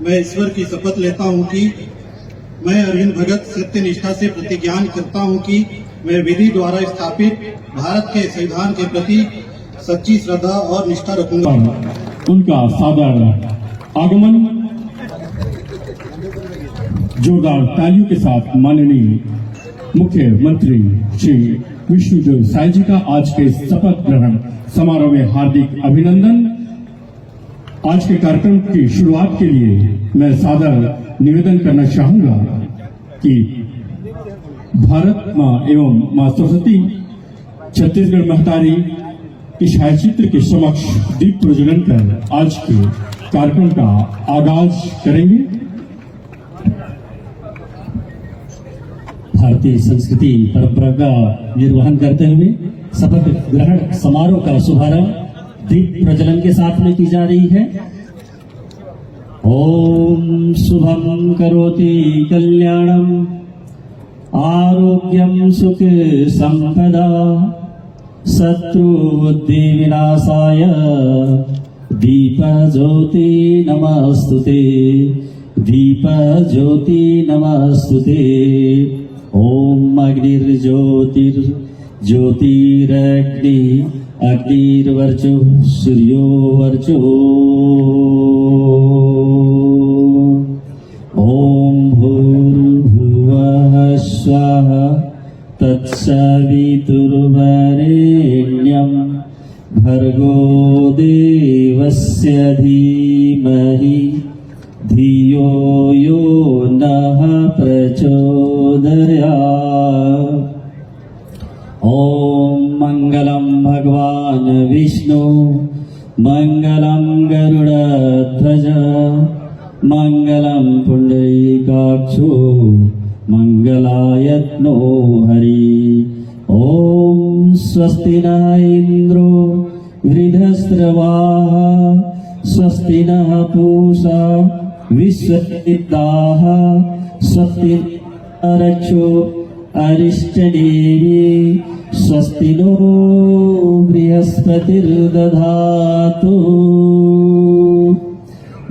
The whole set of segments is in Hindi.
मैं ईश्वर की शपथ लेता हूं कि मैं अरविंद भगत सत्य निष्ठा से प्रतिज्ञान करता हूं कि मैं विधि द्वारा स्थापित भारत के संविधान के प्रति सच्ची श्रद्धा और निष्ठा रखूंगा। उनका सादर आगमन जोरदार तालियों के साथ माननीय मुख्यमंत्री श्री विष्णुदेव साय जी का आज के शपथ ग्रहण समारोह में हार्दिक अभिनंदन। आज के कार्यक्रम की शुरुआत के लिए मैं सादर निवेदन करना चाहूंगा कि भारत माँ एवं माँ सरस्वती छत्तीसगढ़ महतारी के छायाचित्र के समक्ष दीप प्रज्वलन कर आज के कार्यक्रम का आगाज करेंगे। भारतीय संस्कृति परंपरा का निर्वहन करते हुए शपथ ग्रहण समारोह का शुभारंभ दीप प्रज्वलन के साथ में की जा रही है। ओम शुभम करोति कल्याणम आरोग्यम सुख संपदा शत्रु बुद्धि विनाशाय दीप ज्योति नमस्तुते दीप ज्योति नमस्तुते। ओम अग्निर्ज्योतिर ज्योतिरग्नि अग्निर्वर्चो सूर्यो वर्चो। ओम भूर्भुवः स्वः तत्सवितुर्वरेण्यं भर्गो देवस्य धीमहि धियो यो नः प्रचोदयात्। ओम मंगलम भगवान विष्णु मंगलम गरुड़ध्वज मंगलम पुंडरीकाक्षो मंगलायत्नो हरि। ओम स्वस्ति न इंद्रो वृद्धस्रवाः स्वस्ति नः पूषा विश्वविद्याः स्वस्ति रक्षो अरिष्टनेमि स्वस्ति नो बृहस्पतिर्दधातु।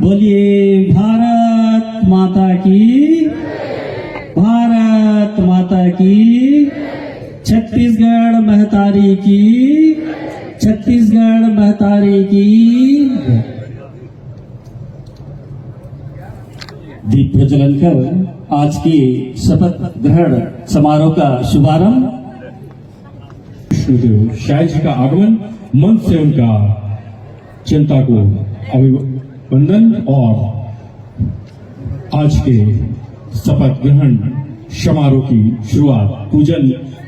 बोलिए भारत माता की, भारत माता की, छत्तीसगढ़ महतारी की, छत्तीसगढ़ महतारी की। दीप प्रज्वलन कर आज की शपथ ग्रहण समारोह का शुभारंभ विष्णुदेव साय जी का आगमन मंच से उनका जनता को अभिवंदन और आज के शपथ ग्रहण समारोह की शुरुआत पूजन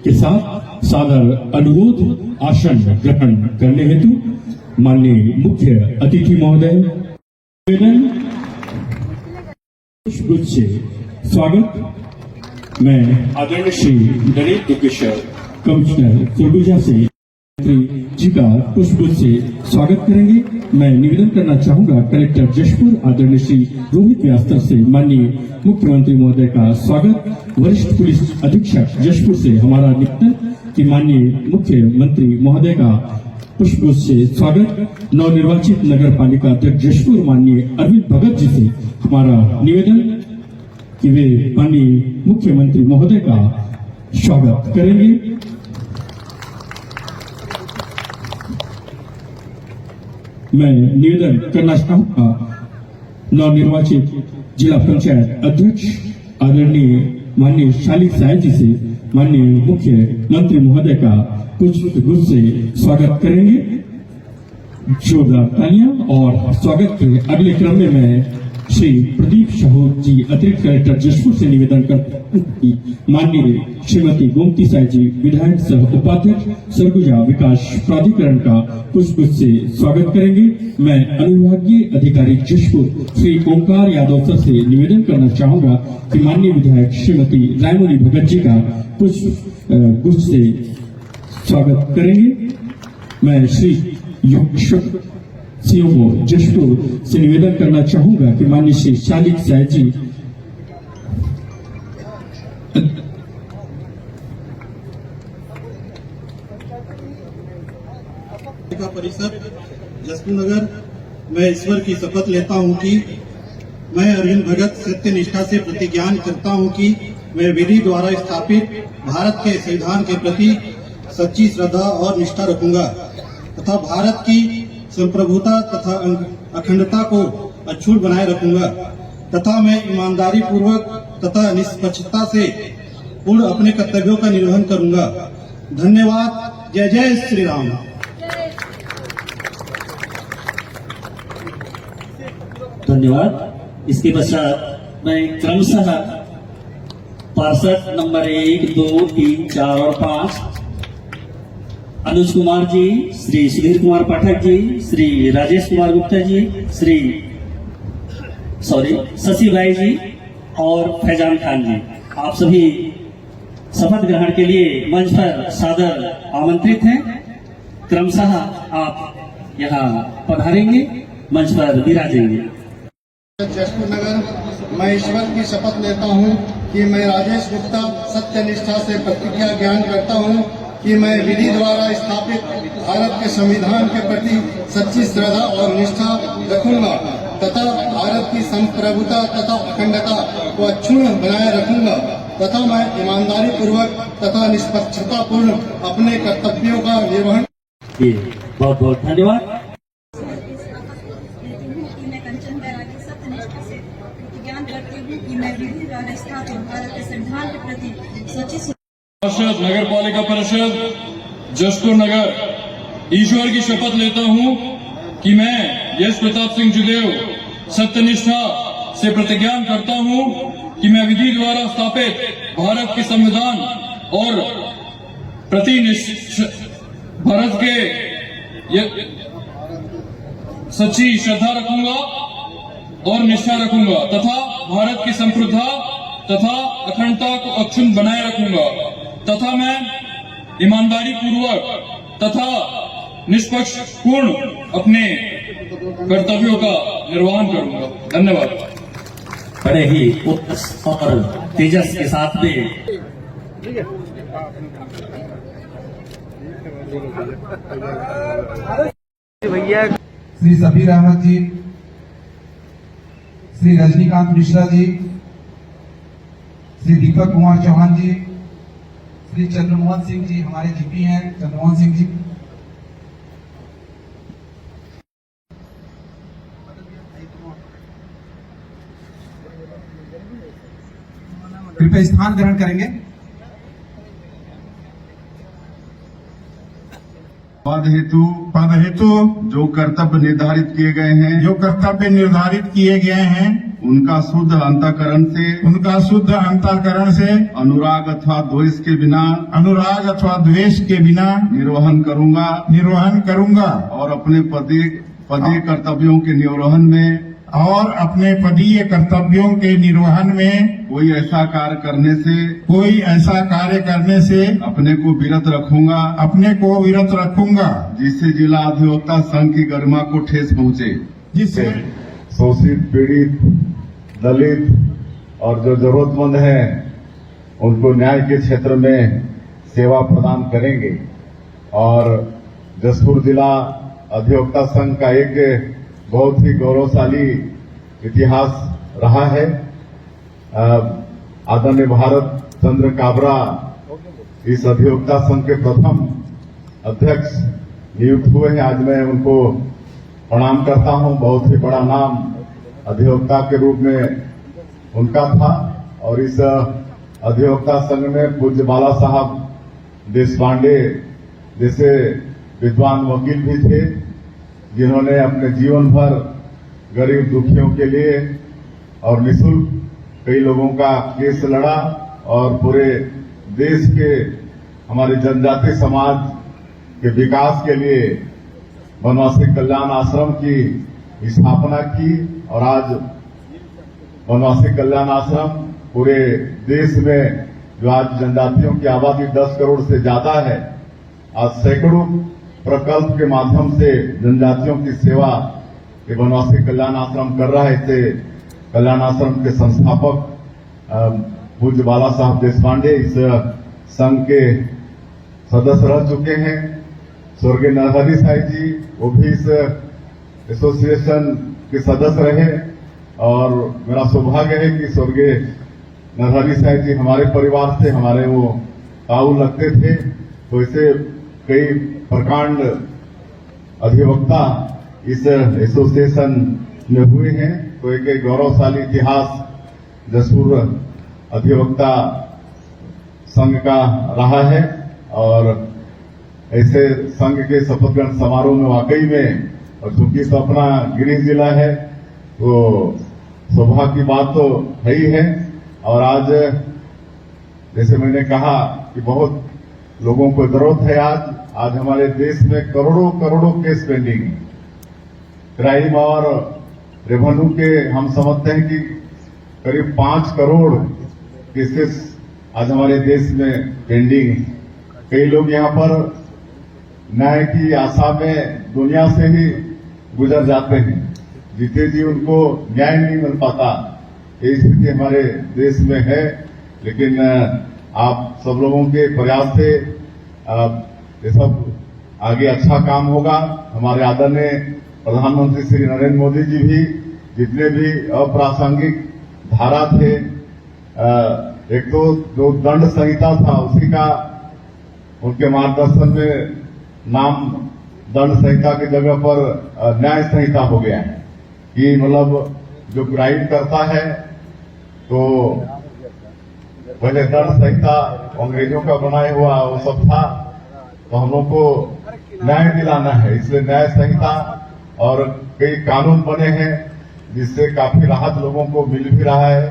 के साथ सादर अनुरोध आसन ग्रहण करने हेतु माननीय मुख्य अतिथि महोदय निवेदन पुष्पगुच्छ से स्वागत। मैं आदरणीय श्री नरेंद्र दुग्गेश्वर कमिश्नर सरगुजा से जी का पुष्पगुच्छ से स्वागत करेंगे। मैं निवेदन करना चाहूंगा कलेक्टर जशपुर आदरणीय श्री रोहित व्यास्तर से माननीय मुख्यमंत्री महोदय का स्वागत। वरिष्ठ पुलिस अधीक्षक जशपुर से हमारा निवेदन कि माननीय मुख्यमंत्री महोदय का पुष्पगुच्छ से स्वागत। नवनिर्वाचित नगर पालिका अध्यक्ष जशपुर माननीय अरविंद भगत जी से हमारा निवेदन कि वे माननीय मुख्यमंत्री महोदय का स्वागत करेंगे। मैं निवेदन करना चाहूंगा नवनिर्वाचित जिला पंचायत अध्यक्ष आदरणीय माननीय शालिक साय जी से माननीय मुख्यमंत्री महोदय का पुष्पगुच्छ से स्वागत करेंगे। जोरदार तालियां और स्वागत के अगले क्रम में मैं श्री प्रदीप साहू जी अतिरिक्त कलेक्टर जशपुर से निवेदन करता हूं कि माननीय श्रीमती गोमती साय जी विधायक सह उपाध्यक्ष सरगुजा विकास प्राधिकरण का पुष्पगुच्छ से स्वागत करेंगे। मैं अनुविभागीय अधिकारी जशपुर श्री ओंकार यादव सर से निवेदन करना चाहूंगा कि माननीय विधायक श्रीमती रायमणि भगत जी का पुष्पगुच्छ से स्वागत करेंगे। मैं श्री सीओ को जशपुर से निवेदन करना चाहूंगा कि माननीय श्री शालिक साय जी परिषद जशपुर नगर मैं ईश्वर की शपथ लेता हूं कि मैं अरविंद भगत सत्य निष्ठा से प्रतिज्ञान करता हूं कि मैं विधि द्वारा स्थापित भारत के संविधान के प्रति सच्ची श्रद्धा और निष्ठा रखूंगा तथा भारत की संप्रभुता तथा अखंडता को अक्षुण्ण बनाए रखूंगा तथा मैं ईमानदारी पूर्वक तथा निष्पक्षता से पूर्ण अपने कर्तव्यों का निर्वहन करूंगा। धन्यवाद। जय जय श्री राम। धन्यवाद। इसके पश्चात मैं क्रमशः पार्षद नंबर 1, 2, 3, 4 और 5 अनुज कुमार जी, श्री सुधीर कुमार पाठक जी, श्री राजेश कुमार गुप्ता जी, शशि भाई जी और फैजान खान जी, आप सभी शपथ ग्रहण के लिए मंच पर सादर आमंत्रित हैं। क्रमशः आप यहाँ पधारेंगे, मंच पर विराजेंगे। जशपुर नगर मैं ईश्वर की शपथ लेता हूँ कि मैं राजेश गुप्ता सत्यनिष्ठा से प्रतिज्ञा ज्ञान करता हूँ कि मैं विधि द्वारा स्थापित भारत के संविधान के प्रति सच्ची श्रद्धा और निष्ठा रखूंगा तथा भारत की संप्रभुता तथा अखंडता को अक्षुण्ण बनाए रखूंगा तथा मैं ईमानदारी पूर्वक तथा निष्पक्षता पूर्ण अपने कर्तव्यों का निर्वहन। बहुत बहुत धन्यवाद। पार्षद नगर पालिका परिषद जशपुर नगर ईश्वर की शपथ लेता हूं कि मैं यश प्रताप सिंह जुदेव सत्यनिष्ठा से प्रतिज्ञान करता हूं कि मैं विधि द्वारा स्थापित भारत के संविधान और प्रति भारत के सच्ची श्रद्धा रखूंगा और निष्ठा रखूंगा तथा भारत की संप्रभुता तथा अखंडता को अक्षुण्ण बनाए रखूंगा तथा मैं ईमानदारी पूर्वक तथा निष्पक्ष पूर्ण अपने कर्तव्यों का निर्वहन करूंगा। धन्यवाद। बड़े ही उत्साह और तेजस के साथ में श्री सबीर अहमद जी, श्री रजनीकांत मिश्रा जी, श्री दीपक कुमार चौहान जी, श्री चंद्रमोहन सिंह जी, हमारे जीपी हैं चंद्रमोहन सिंह जी, कृपया स्थान ग्रहण करेंगे। पद हेतु जो कर्तव्य निर्धारित किए गए हैं उनका शुद्ध अंतःकरण से अनुराग अथवा द्वेष के बिना निर्वहन करूंगा और अपने पदीय कर्तव्यों के निर्वहन में कोई ऐसा कार्य करने से अपने को विरत रखूंगा जिससे जिला अधिवक्ता संघ की गरिमा को ठेस पहुंचे, जिससे शोषित, पीड़ित, दलित और जो जरूरतमंद हैं उनको न्याय के क्षेत्र में सेवा प्रदान करेंगे। और जशपुर जिला अधिवक्ता संघ का एक बहुत ही गौरवशाली इतिहास रहा है। आदरणीय भारत चंद्र काबरा इस अधिवक्ता संघ के प्रथम अध्यक्ष नियुक्त हुए हैं। आज मैं उनको प्रणाम करता हूं। बहुत ही बड़ा नाम अधिवक्ता के रूप में उनका था और इस अधिवक्ता संघ में पूज्य बाला साहब देशपांडे जैसे विद्वान वकील भी थे, जिन्होंने अपने जीवन भर गरीब दुखियों के लिए और निःशुल्क कई लोगों का केस लड़ा और पूरे देश के हमारे जनजाति समाज के विकास के लिए वनवासी कल्याण आश्रम की स्थापना की। और आज वनवासी कल्याण आश्रम पूरे देश में जो आज जनजातियों की आबादी 10 करोड़ से ज्यादा है, आज सैकड़ों प्रकल्प के माध्यम से जनजातियों की सेवा ये वनवासी कल्याण आश्रम कर रहा है। इसे कल्याण आश्रम के संस्थापक पूज्य बाला साहब देशपांडे इस संघ के सदस्य रह चुके हैं। स्वर्गीय नरहरि साई जी वो भी इस एसोसिएशन के सदस्य रहे और मेरा सौभाग्य है कि स्वर्गीय नरहरि साहब जी हमारे परिवार से हमारे वो ताऊ लगते थे, तो इसे कई प्रकांड अधिवक्ता इस एसोसिएशन में हुए हैं। तो एक गौरवशाली इतिहास जसपुर अधिवक्ता संघ का रहा है और ऐसे संघ के शपथ ग्रहण समारोह में वाकई में, और चूंकि तो अपना गृह जिला है तो सौभाग्य की बात तो है ही है। और आज जैसे मैंने कहा कि बहुत लोगों को जरूरत है, आज हमारे देश में करोड़ों करोड़ों केस पेंडिंग है। क्राइम और रेवेन्यू के हम समझते हैं कि करीब 5 करोड़ केसेस आज हमारे देश में पेंडिंग है। कई लोग यहाँ पर न्याय की आशा में दुनिया से ही गुजर जाते हैं, जीते जी उनको न्याय नहीं मिल पाता। ये स्थिति हमारे देश में है, लेकिन आप सब लोगों के प्रयास से ये सब आगे अच्छा काम होगा। हमारे आदरणीय प्रधानमंत्री श्री नरेंद्र मोदी जी भी जितने भी अप्रासंगिक धारा थे, एक तो जो दंड संहिता था उसी का उनके मार्गदर्शन में नाम दंड संहिता की जगह पर न्याय संहिता हो गया है कि मतलब जो क्राइम करता है तो पहले दंड संहिता अंग्रेजों का बनाया हुआ वो सब था, तो हम लोग को न्याय दिलाना है, इसलिए न्याय संहिता और कई कानून बने हैं जिससे काफी राहत लोगों को मिल भी रहा है।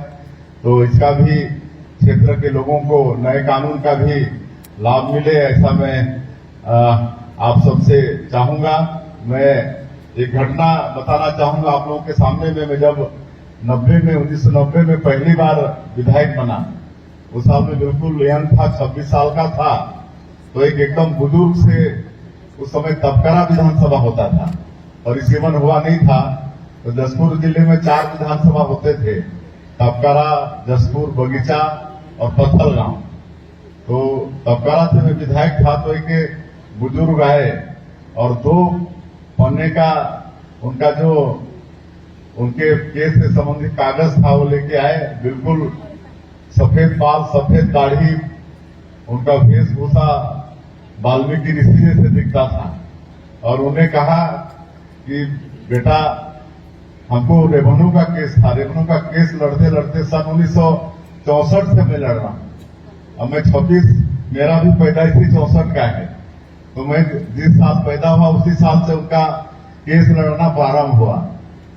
तो इसका भी क्षेत्र के लोगों को नए कानून का भी लाभ मिले, ऐसा मैं आप सबसे चाहूंगा। मैं एक घटना बताना चाहूंगा आप लोगों के सामने में। मैं जब 1990 में पहली बार विधायक बना, उस साल में बिल्कुल यंग था, 26 साल का था। तो एक एकदम बुजुर्ग से उस समय तबकरा विधानसभा होता था, परिसीमन हुआ नहीं था। तो जसपुर जिले में 4 विधानसभा होते थे, तबकरा, जसपुर, बगीचा और पत्थल गांव। तो तबकरा से मैं विधायक था, तो एक बुजुर्ग आए और 2 पन्ने का उनका जो उनके केस से संबंधित कागज था वो लेके आए। बिल्कुल सफेद बाल, सफेद दाढ़ी, उनका वेशभूषा वाल्मीकि ऋषि जैसे दिखता था। और उन्हें कहा कि बेटा, हमको रेवेन्यू का केस था, रेवेन्यू का केस लड़ते लड़ते सन 1964 से मैं लड़ रहा हूं। अब मैं 26, मेरा भी पैदाइशी 64 का है, तो मैं जिस साल पैदा हुआ उसी साल से उनका केस लड़ना प्रारंभ हुआ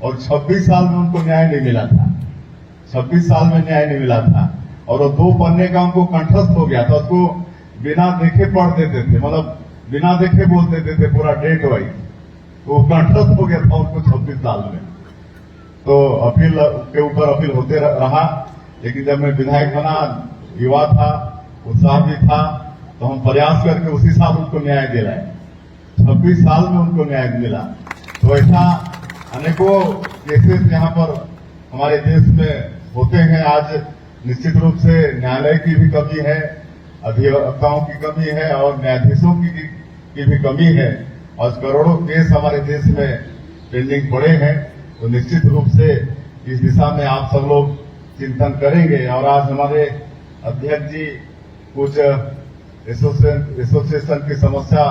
और 26 साल में उनको न्याय नहीं मिला था। 26 साल में न्याय नहीं मिला था और वो 2 पन्ने का उनको कंठस्थ हो गया था। उसको बिना देखे पढ़ देते थे, मतलब बिना देखे बोल देते थे पूरा डेट वाइज, तो कंठस्थ हो गया था उनको 26 साल में। तो अपील के ऊपर अपील होते रहा, लेकिन जब मैं विधायक बना, युवा था, उत्साह भी था, तो हम प्रयास करके उसी साल उनको न्याय दिलाए। 26 साल में उनको न्याय मिला। तो ऐसा अनेकों केसेस यहाँ पर हमारे देश में होते हैं। आज निश्चित रूप से न्यायालय की भी कमी है, अधिवक्ताओं की कमी है और न्यायाधीशों की भी कमी है, और करोड़ों केस हमारे देश में पेंडिंग पड़े हैं। तो निश्चित रूप से इस दिशा में आप सब लोग चिंतन करेंगे। और आज हमारे अध्यक्ष जी कुछ एसोसिएशन की समस्या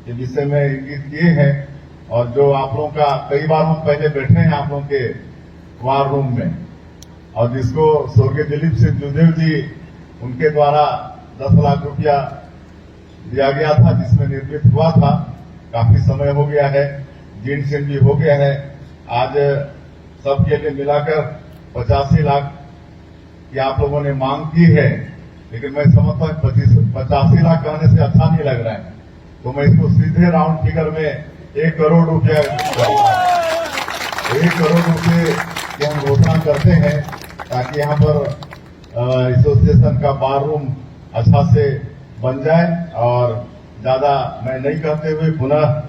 के विषय में इंगित किए हैं, और जो आप लोगों का कई बार हम पहले बैठे हैं आप लोगों के वार रूम में, और जिसको स्वर्गीय दिलीप सिंह जूदेव जी उनके द्वारा 10 लाख रुपया दिया गया था, जिसमें निर्मित हुआ था। काफी समय हो गया है, जीर्ण शीर्ण भी हो गया है। आज सबके लिए मिलाकर 85 लाख की आप लोगों ने मांग की है, लेकिन मैं समझता हूं 85 लाख कहने से अच्छा नहीं लग रहा है, तो मैं इसको सीधे राउंड फिगर में 1 करोड़ रुपया 1 करोड़ रुपये की हम घोषणा करते हैं, ताकि यहाँ पर एसोसिएशन का बार रूम अच्छा से बन जाए। और ज्यादा मैं नहीं कहते हुए पुनः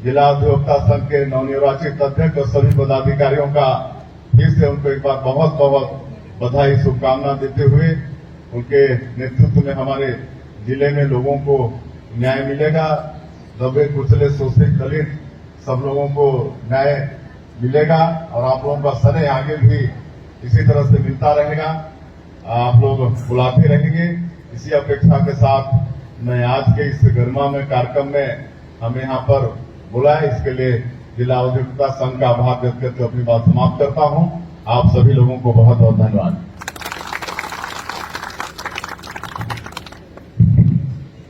जिला अधिवक्ता संघ के नवनिर्वाचित अध्यक्ष और सभी पदाधिकारियों का फिर से उनको एक बार बहुत बहुत बधाई, शुभकामना देते हुए, उनके नेतृत्व में हमारे जिले में लोगों को न्याय मिलेगा। दबे कुचले शोषित दलित सब लोगों को न्याय मिलेगा और आप लोगों का स्नेह आगे भी इसी तरह से मिलता रहेगा। आप लोग बुलाते रहेंगे। इसी अपेक्षा के साथ मैं आज के इस गरिमामय कार्यक्रम में हमें यहाँ पर बुलाए, इसके लिए जिला औद्योगिकता संघ का आभार व्यक्त करके अपनी बात समाप्त करता हूँ। आप सभी लोगों को बहुत बहुत धन्यवाद।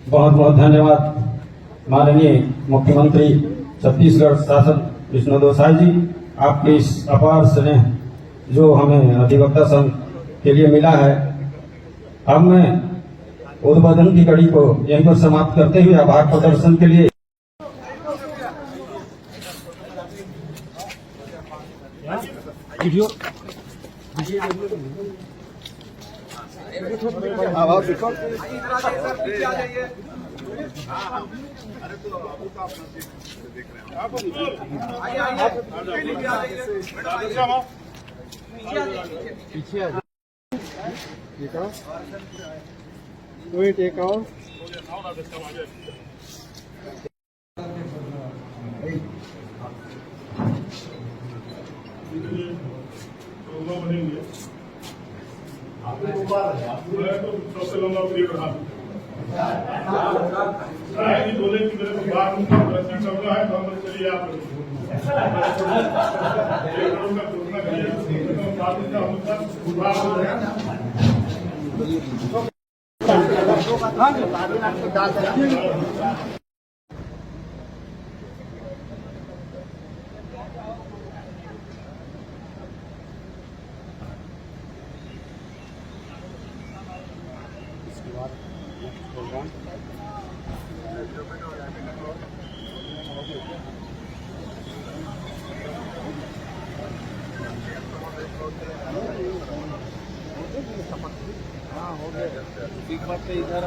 बहुत बहुत धन्यवाद माननीय मुख्यमंत्री छत्तीसगढ़ शासन विष्णुदेव साय जी, आपके इस अपार स्नेह जो हमें अधिवक्ता संघ के लिए मिला है। अब मैं उद्बोधन की कड़ी को यहीं पर समाप्त करते हुए आभार प्रदर्शन के लिए सबसे लंबा पीरियड रहा बोले कि मेरे को बात करना है तो हम चलिए आप इधर